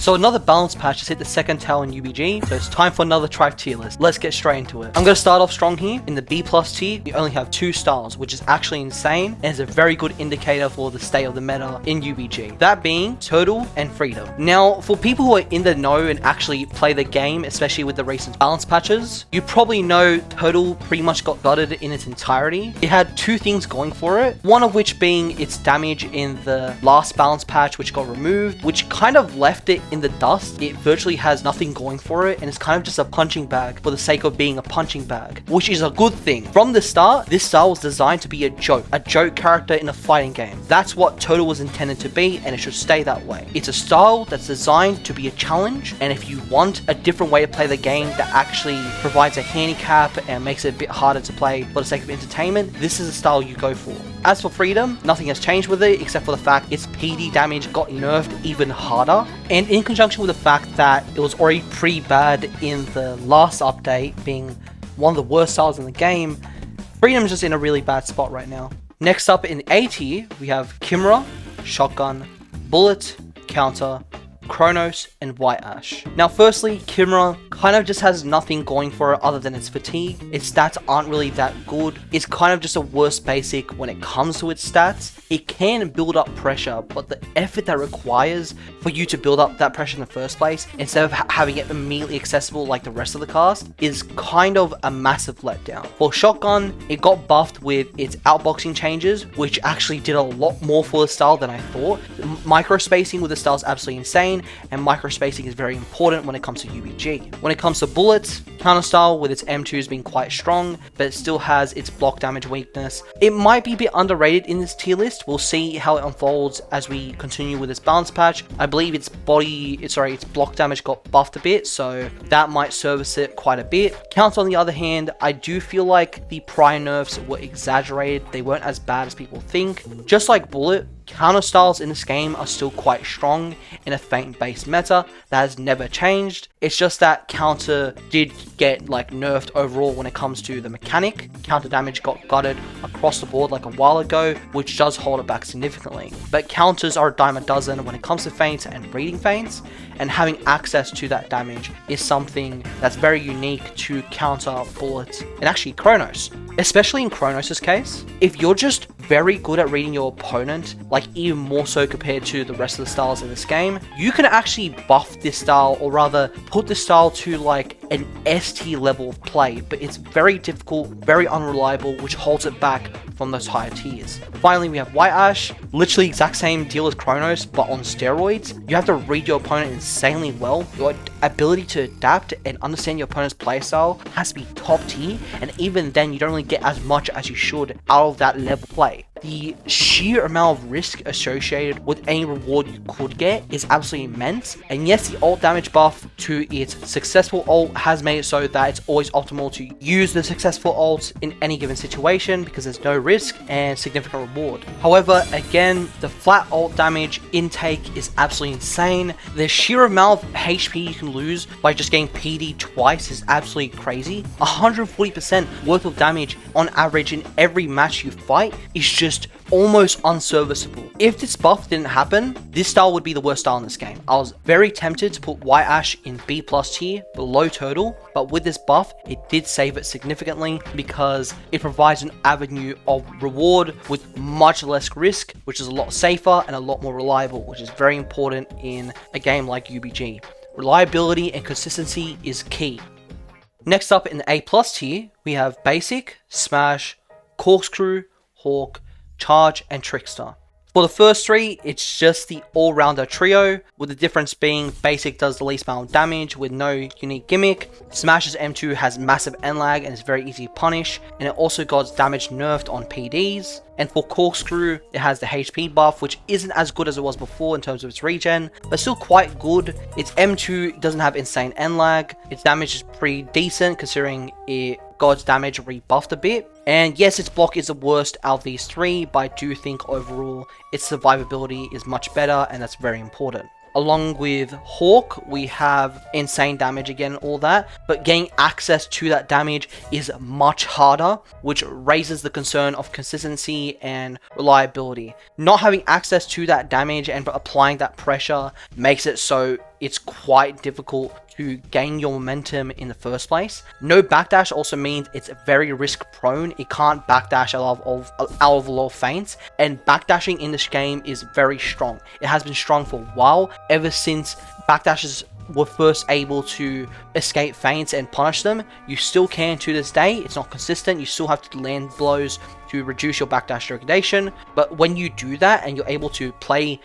So another balance patch has hit the second tail in UBG, so it's time for another tribe tier list. Let's get straight into it. I'm going to start off strong here. In the B+ tier, we only have 2 styles, which is actually insane and is a very good indicator for the state of the meta in UBG. That being Turtle and Freedom. Now, for people who are in the know and actually play the game, especially with the recent balance patches, you probably know Turtle pretty much got gutted in its entirety. It had 2 things going for it, one of which being its damage in the last balance patch, which got removed, which kind of left it in the dust. It virtually has nothing going for it, and it's kind of just a punching bag for the sake of being a punching bag, which is a good thing. From the start, this style was designed to be a joke character in a fighting game. That's what Turtle was intended to be, and it should stay that way. It's a style that's designed to be a challenge, and if you want a different way to play the game that actually provides a handicap and makes it a bit harder to play for the sake of entertainment, this is the style you go for. As for Freedom, nothing has changed with it except for the fact its PD damage got nerfed even harder, and in conjunction with the fact that it was already pretty bad in the last update, being one of the worst styles in the game, Freedom is just in a really bad spot right now. Next up in A tier, we have Kimura, Shotgun, Bullet, Counter, Kronos, and White Ash. Now firstly, Kimura kind of just has nothing going for it other than its fatigue. Its stats aren't really that good. It's kind of just a worse basic when it comes to its stats. It can build up pressure, but the effort that requires for you to build up that pressure in the first place, instead of having it immediately accessible like the rest of the cast, is kind of a massive letdown. For Shotgun, it got buffed with its outboxing changes, which actually did a lot more for the style than I thought. Microspacing with the style is absolutely insane, and microspacing is very important when it comes to UBG. When it comes to Bullets, counter style with its M2s being quite strong, but it still has its block damage weakness. It might be a bit underrated in this tier list. We'll see how it unfolds as we continue with this balance patch. I believe its block damage got buffed a bit, so that might service it quite a bit. Counter, on the other hand, I do feel like the prior nerfs were exaggerated. They weren't as bad as people think. Just like Bullet, counter styles in this game are still quite strong in a feint based meta that has never changed. It's just that counter did get nerfed overall when it comes to the mechanic. Counter damage got gutted across the board like a while ago, which does hold it back significantly. But counters are a dime a dozen when it comes to feints and reading feints, and having access to that damage is something that's very unique to counter, Bullets, and actually Kronos. Especially in Kronos' case, if you're just very good at reading your opponent, even more so compared to the rest of the styles in this game, you can actually buff this style, or rather put this style to an S tier level of play, but it's very difficult, very unreliable, which holds it back from those higher tiers. Finally, we have White Ash, literally exact same deal as Kronos, but on steroids. You have to read your opponent insanely well. Your ability to adapt and understand your opponent's playstyle has to be top tier, and even then you don't really get as much as you should out of that level play. The sheer amount of risk associated with any reward you could get is absolutely immense, and yes, the ult damage buff to its successful ult has made it so that it's always optimal to use the successful ult in any given situation because there's no risk and significant reward. However, again, the flat ult damage intake is absolutely insane. The sheer amount of HP you can lose by just getting PD twice is absolutely crazy. 140% worth of damage on average in every match you fight is just almost unserviceable. If this buff didn't happen, this style would be the worst style in this game. I was very tempted to put White Ash in B+ tier below Turtle, but with this buff, it did save it significantly because it provides an avenue of reward with much less risk, which is a lot safer and a lot more reliable, which is very important in a game like UBG. Reliability and consistency is key. Next up in the A+ tier, we have Basic, Smash, Corkscrew, Hawk, Charge, and Trickster. For the first 3, it's just the all-rounder trio, with the difference being Basic does the least amount of damage with no unique gimmick, Smash's M2 has massive end lag and is very easy to punish, and it also got damage nerfed on PDs. And for Corkscrew, it has the HP buff, which isn't as good as it was before in terms of its regen, but still quite good. Its M2 doesn't have insane end lag, its damage is pretty decent considering it got its damage rebuffed a bit. And yes, its block is the worst out of these 3, but I do think overall its survivability is much better, and that's very important. Along with Hawk, we have insane damage again, all that, but getting access to that damage is much harder, which raises the concern of consistency and reliability. Not having access to that damage and applying that pressure makes it so it's quite difficult to gain your momentum in the first place. No backdash also means it's very risk prone. It can't backdash out of a lot of feints, and backdashing in this game is very strong. It has been strong for a while, ever since backdashes were first able to escape feints and punish them. You still can to this day. It's not consistent. You still have to land blows to reduce your backdash degradation, but when you do that and you're able to play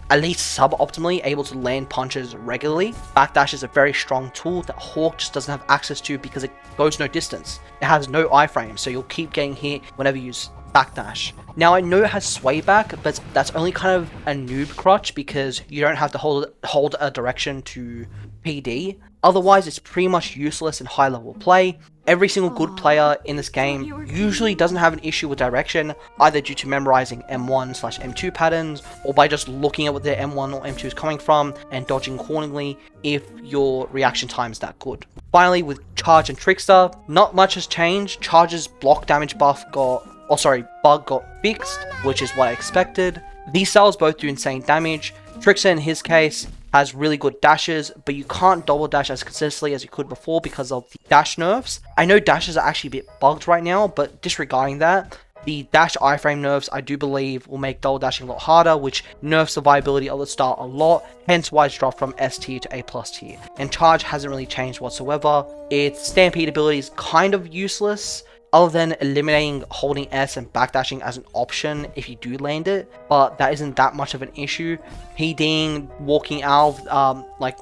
at least suboptimally, able to land punches regularly, backdash is a very strong tool that Hawk just doesn't have access to because it goes no distance. It has no iframe, so you'll keep getting hit whenever you use backdash. Now I know it has sway back, but that's only kind of a noob crutch because you don't have to hold a direction to PD. Otherwise, it's pretty much useless in high level play. Every single good player in this game usually doesn't have an issue with direction, either due to memorizing M1/M2 patterns, or by just looking at what their M1 or M2 is coming from and dodging accordingly if your reaction time is that good. Finally, with Charge and Trickster, not much has changed. Charge's block damage bug got fixed, which is what I expected. These styles both do insane damage. Trickster in his case has really good dashes, but you can't double dash as consistently as you could before because of the dash nerfs. I know dashes are actually a bit bugged right now, but disregarding that, the dash iframe nerfs I do believe will make double dashing a lot harder, which nerfs the viability of the style a lot, hence why it's dropped from S tier to A+ tier. And Charge hasn't really changed whatsoever. Its stampede ability is kind of useless, other than eliminating holding S and backdashing as an option if you do land it, but that isn't that much of an issue. PDing, walking out,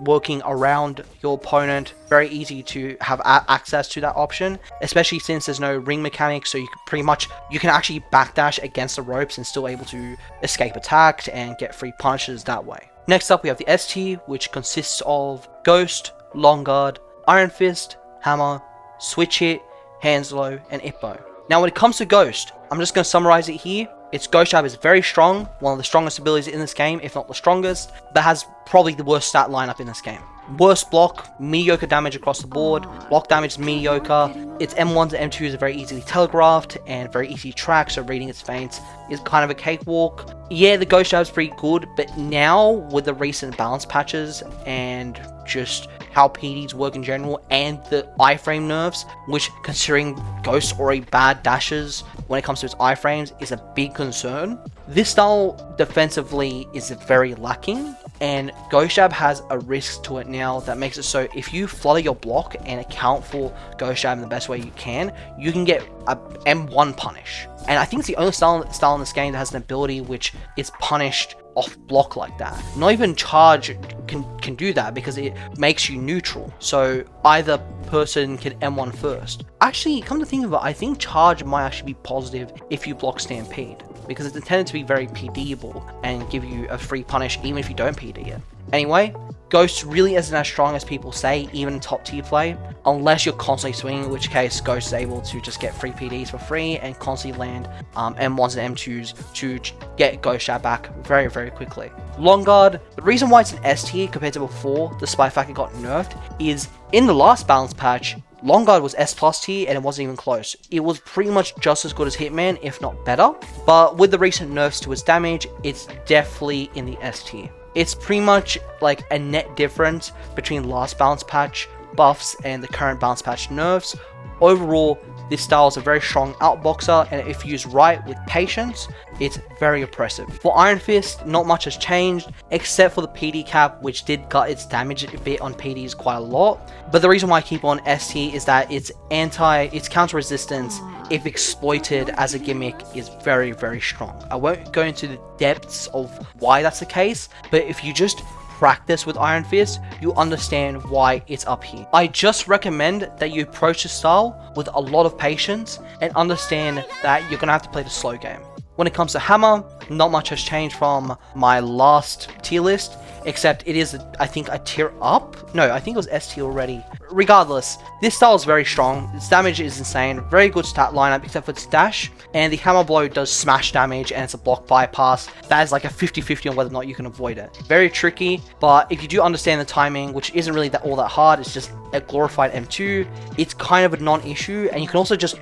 working around your opponent, very easy to have access to that option, especially since there's no ring mechanics, so you can actually backdash against the ropes and still able to escape attack and get free punishes that way. Next up we have the S tier, which consists of Ghost, Long Guard, Iron Fist, Hammer, Switch Hit, Hanslow, and Ippo. Now when it comes to Ghost, I'm just going to summarize it here. Its Ghost Jab is very strong, one of the strongest abilities in this game, if not the strongest, but has probably the worst stat lineup in this game. Worst block, mediocre damage across the board, block damage is mediocre, its M1s and M2s are very easily telegraphed and very easy to track, so reading its feints is kind of a cakewalk. Yeah, the Ghost Jab is pretty good, but now with the recent balance patches and just how PDs work in general and the iframe nerfs, which considering Ghost already bad dashes when it comes to its iframes is a big concern. This style defensively is very lacking, and Ghost Jab has a risk to it now that makes it so if you flutter your block and account for Ghost Jab in the best way you can get a M1 punish. And I think it's the only style in this game that has an ability which is punished off block like that. Not even Charge can do that because it makes you neutral, so either person can M1 first. Actually, come to think of it, I think Charge might actually be positive if you block Stampede, because it's intended to be very PDable and give you a free punish even if you don't PD it. Anyway, Ghost really isn't as strong as people say, even in top tier play, unless you're constantly swinging, in which case Ghost is able to just get free PDs for free and constantly land M1s and M2s to get Ghost Jab back very, very quickly. Long Guard, the reason why it's an S tier compared to before, despite the fact it got nerfed, is in the last balance patch, Long Guard was S+ tier and it wasn't even close. It was pretty much just as good as Hitman, if not better, but with the recent nerfs to its damage, it's definitely in the S tier. It's pretty much like a net difference between last balance patch buffs and the current balance patch nerfs. Overall, this style is a very strong outboxer, and if used right with patience, it's very oppressive. For Iron Fist, not much has changed, except for the PD cap, which did gut its damage a bit on PDs quite a lot. But the reason why I keep on S tier is that its counter resistance, if exploited as a gimmick, is very, very strong. I won't go into the depths of why that's the case, but if you just practice with Iron Fist, you understand why it's up here. I just recommend that you approach the style with a lot of patience and understand that you're gonna have to play the slow game. When it comes to Hammer, not much has changed from my last tier list, except it is, I think, a tier up? No, I think it was S tier already. Regardless, this style is very strong, its damage is insane, very good stat lineup except for its dash, and the hammer blow does smash damage and it's a block bypass. That is like a 50-50 on whether or not you can avoid it. Very tricky, but if you do understand the timing, which isn't really all that hard, it's just a glorified M2, it's kind of a non-issue, and you can also just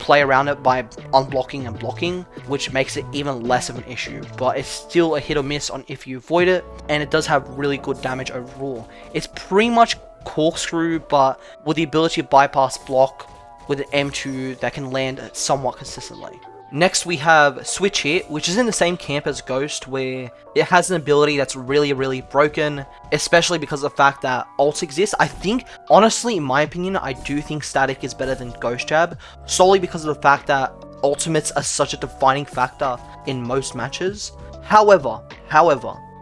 play around it by unblocking and blocking, which makes it even less of an issue, but it's still a hit or miss on if you avoid it, and it does have really good damage overall. It's pretty much corkscrew, but with the ability to bypass block with an M2 that can land somewhat consistently. Next we have Switch Hit, which is in the same camp as Ghost, where it has an ability that's really broken, especially because of the fact that ult exists. I think, honestly, in my opinion, I do think static is better than Ghost Jab, solely because of the fact that ultimates are such a defining factor in most matches. However,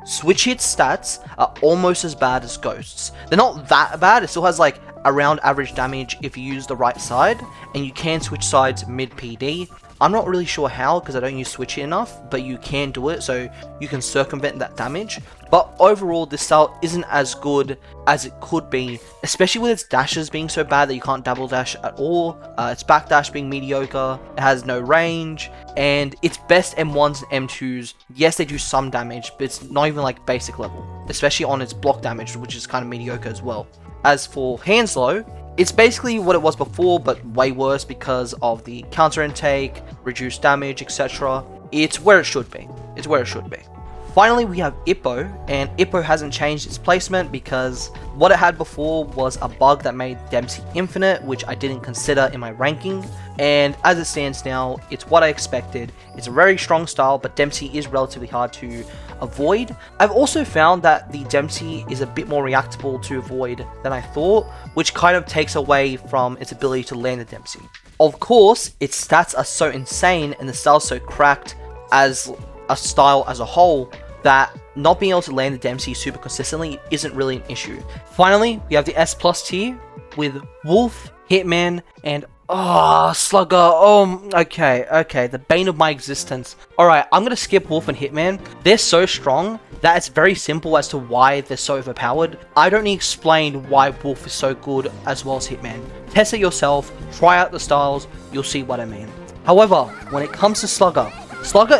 Switch Hit's stats are almost as bad as Ghost's. They're not that bad, it still has like around average damage if you use the right side, and you can switch sides mid PD. I'm not really sure how because I don't use Switch Hit enough, but you can do it, so you can circumvent that damage. But overall, this style isn't as good as it could be, especially with its dashes being so bad that you can't double dash at all, its backdash being mediocre, it has no range, and its best M1s and M2s, yes they do some damage, but it's not even like basic level, especially on its block damage, which is kind of mediocre as well. As for Hanslow, it's basically what it was before, but way worse because of the counter intake, reduced damage, etc. It's where it should be. It's where it should be. Finally, we have Ippo, and Ippo hasn't changed its placement because what it had before was a bug that made Dempsey infinite, which I didn't consider in my ranking, and as it stands now, it's what I expected. It's a very strong style, but Dempsey is relatively hard to avoid. I've also found that the Dempsey is a bit more reactable to avoid than I thought, which kind of takes away from its ability to land the Dempsey. Of course, its stats are so insane and the style so cracked as a style as a whole that not being able to land the Dempsey super consistently isn't really an issue. Finally, we have the S+ tier with Wolf, Hitman, and Slugger. Okay, the bane of my existence. Alright, I'm gonna skip Wolf and Hitman. They're so strong that it's very simple as to why they're so overpowered. I don't need to explain why Wolf is so good as well as Hitman. Test it yourself, try out the styles, you'll see what I mean. However, when it comes to Slugger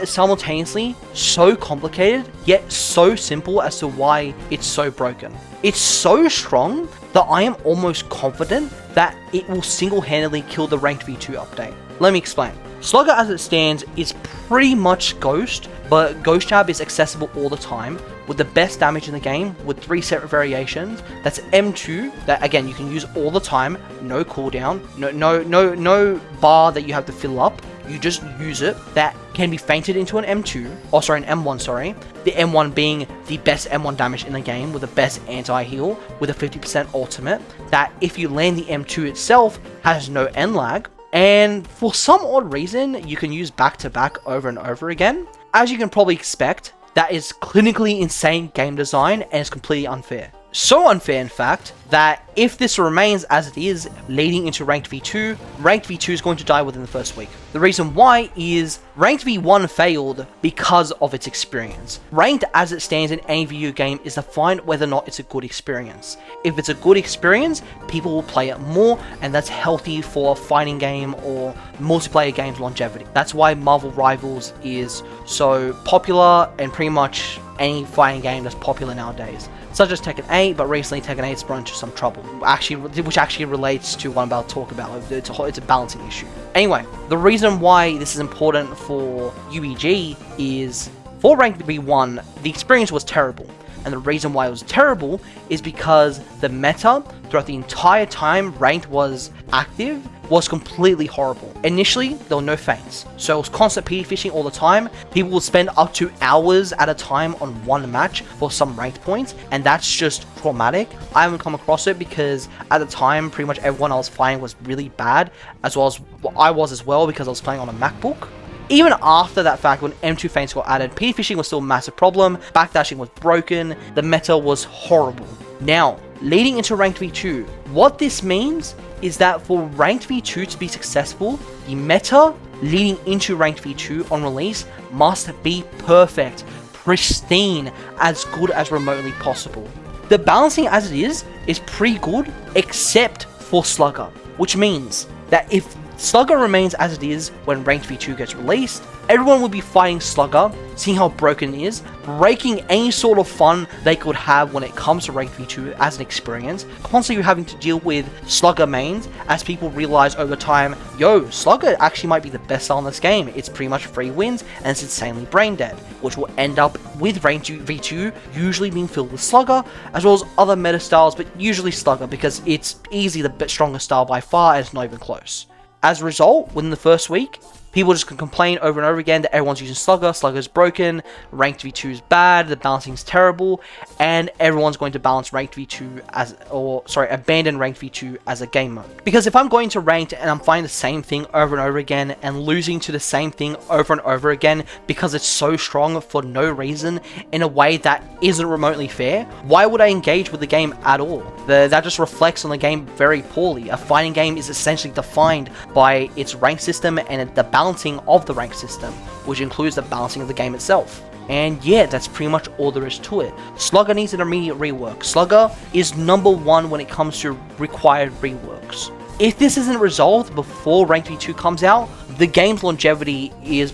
is simultaneously so complicated, yet so simple as to why it's so broken. It's so strong that I am almost confident that it will single-handedly kill the Ranked V2 update. Let me explain. Slugger as it stands is pretty much Ghost, but Ghost Jab is accessible all the time, with the best damage in the game, with 3 separate variations. That's M2, that again you can use all the time, no cooldown, no bar that you have to fill up. You just use it. That can be fainted into an M2, or sorry, an M1, sorry. The M1 being the best M1 damage in the game with the best anti-heal with a 50% ultimate. That if you land the M2 itself has no end lag. And for some odd reason, you can use back-to-back over and over again. As you can probably expect, that is clinically insane game design and is completely unfair. So unfair, in fact, that if this remains as it is leading into Ranked V2 is going to die within the first week. The reason why is Ranked V1 failed because of its experience. Ranked as it stands in any video game is defined whether or not it's a good experience. If it's a good experience, people will play it more, and that's healthy for a fighting game or multiplayer games longevity. That's why Marvel Rivals is so popular, and pretty much any fighting game that's popular nowadays. Such as Tekken 8, but recently Tekken 8's run into some trouble, which actually relates to what I'm about to talk about. It's a balancing issue. Anyway, the reason why this is important for UBG is, for Ranked V1, the experience was terrible. And the reason why it was terrible is because the meta, throughout the entire time Ranked was active, was completely horrible. Initially, there were no feints, so it was constant PD fishing all the time. People would spend up to hours at a time on one match for some ranked points, and that's just traumatic. I haven't come across it because at the time, pretty much everyone I was fighting was really bad, as well as I was as well because I was playing on a MacBook. Even after that fact, when M2 feints got added, PD fishing was still a massive problem, backdashing was broken, the meta was horrible. Now, leading into Ranked V2, what this means is that for Ranked V2 to be successful, the meta leading into Ranked V2 on release must be perfect, pristine, as good as remotely possible. The balancing as it is pretty good, except for Slugger, which means that if Slugger remains as it is when Ranked V2 gets released, everyone would be fighting Slugger, seeing how broken it is, breaking any sort of fun they could have when it comes to Ranked v2 as an experience, constantly having to deal with Slugger mains as people realize over time, yo, Slugger actually might be the best style in this game. It's pretty much free wins and it's insanely brain dead, which will end up with Ranked v2 usually being filled with Slugger, as well as other meta styles, but usually Slugger because it's easily the strongest style by far and it's not even close. As a result, within the first week, people just can complain over and over again that everyone's using Slugger, Slugger's broken, Ranked v2 is bad, the balancing's terrible, and everyone's going to balance Ranked v2 abandon Ranked v2 as a game mode. Because if I'm going to Ranked and I'm finding the same thing over and over again and losing to the same thing over and over again because it's so strong for no reason in a way that isn't remotely fair, why would I engage with the game at all? That just reflects on the game very poorly. A fighting game is essentially defined by its rank system and the balancing of the rank system, which includes the balancing of the game itself. And yeah, that's pretty much all there is to it. Slugger needs an immediate rework. Slugger is #1 when it comes to required reworks. If this isn't resolved before Ranked v2 comes out, the game's longevity is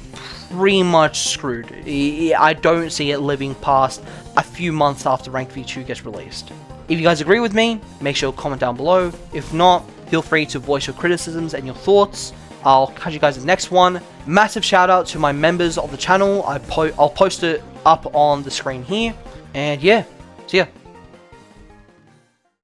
pretty much screwed. I don't see it living past a few months after Ranked v2 gets released. If you guys agree with me, make sure to comment down below. If not, feel free to voice your criticisms and your thoughts. I'll catch you guys in the next one. Massive shout out to my members of the channel. I'll post it up on the screen here. And yeah, see ya.